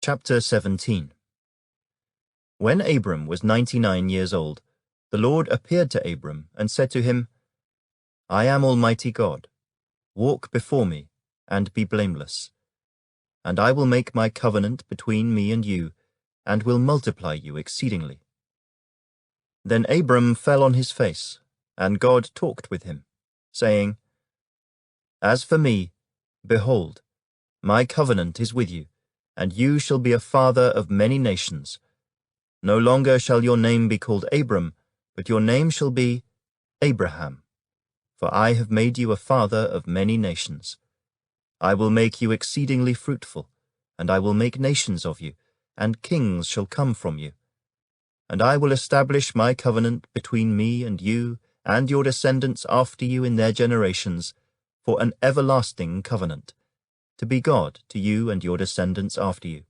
Chapter 17. When Abram was 99 years old, the Lord appeared to Abram and said to him, I am Almighty God. Walk before me and be blameless. And I will make my covenant between me and you, and will multiply you exceedingly. Then Abram fell on his face, and God talked with him, saying, As for me, behold, my covenant is with you, and you shall be a father of many nations. No longer shall your name be called Abram, but your name shall be Abraham. For I have made you a father of many nations. I will make you exceedingly fruitful, and I will make nations of you, and kings shall come from you. And I will establish my covenant between me and you and your descendants after you in their generations, for an everlasting covenant, to be God to you and your descendants after you.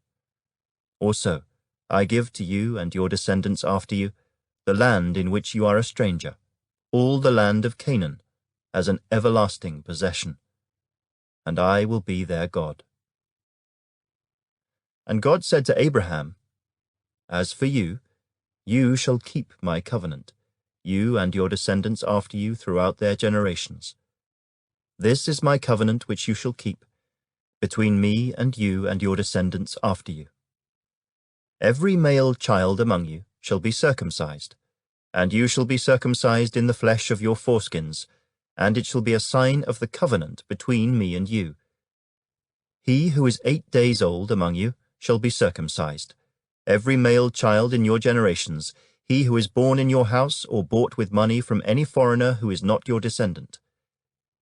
Also, I give to you and your descendants after you the land in which you are a stranger, all the land of Canaan, as an everlasting possession. And I will be their God. And God said to Abraham, As for you, you shall keep my covenant, you and your descendants after you throughout their generations. This is my covenant which you shall keep, between me and you and your descendants after you. Every male child among you shall be circumcised, and you shall be circumcised in the flesh of your foreskins, and it shall be a sign of the covenant between me and you. He who is 8 days old among you shall be circumcised, every male child in your generations, he who is born in your house or bought with money from any foreigner who is not your descendant.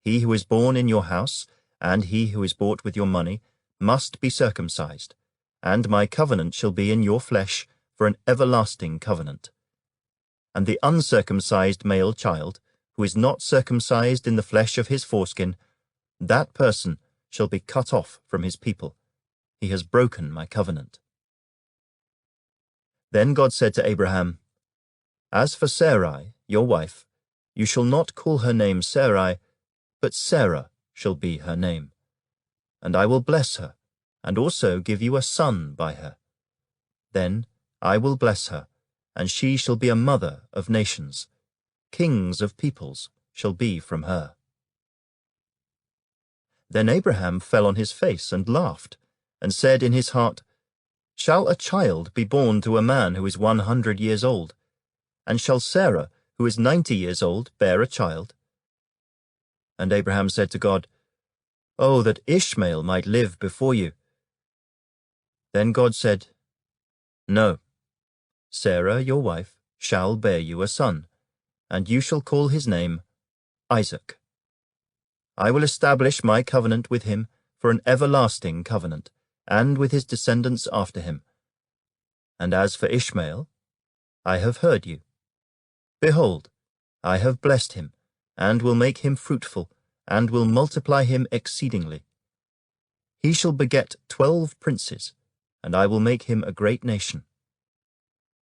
He who is born in your house, and he who is bought with your money, must be circumcised, and my covenant shall be in your flesh for an everlasting covenant. And the uncircumcised male child, who is not circumcised in the flesh of his foreskin, that person shall be cut off from his people. He has broken my covenant. Then God said to Abraham, As for Sarai, your wife, you shall not call her name Sarai, but Sarah shall be her name. And I will bless her, and also give you a son by her. Then I will bless her, and she shall be a mother of nations. Kings of peoples shall be from her. Then Abraham fell on his face and laughed, and said in his heart, Shall a child be born to a man who is 100 years old? And shall Sarah, who is 90 years old, bear a child? And Abraham said to God, Oh, that Ishmael might live before you. Then God said, No, Sarah, your wife, shall bear you a son, and you shall call his name Isaac. I will establish my covenant with him for an everlasting covenant, and with his descendants after him. And as for Ishmael, I have heard you. Behold, I have blessed him, and will make him fruitful, and will multiply him exceedingly. He shall beget 12 princes, and I will make him a great nation.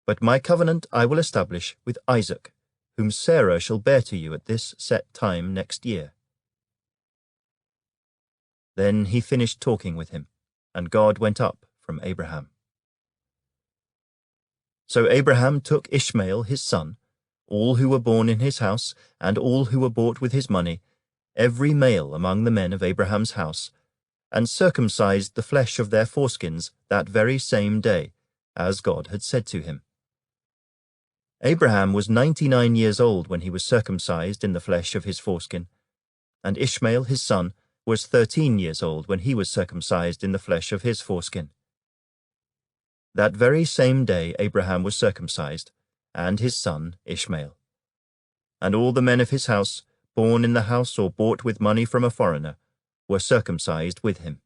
But my covenant I will establish with Isaac, whom Sarah shall bear to you at this set time next year. Then he finished talking with him, and God went up from Abraham. So Abraham took Ishmael his son, all who were born in his house, and all who were bought with his money, every male among the men of Abraham's house, and circumcised the flesh of their foreskins that very same day, as God had said to him. Abraham was 99 years old when he was circumcised in the flesh of his foreskin, and Ishmael his son was 13 years old when he was circumcised in the flesh of his foreskin. That very same day Abraham was circumcised, and his son Ishmael. And all the men of his house, born in the house or bought with money from a foreigner, were circumcised with him.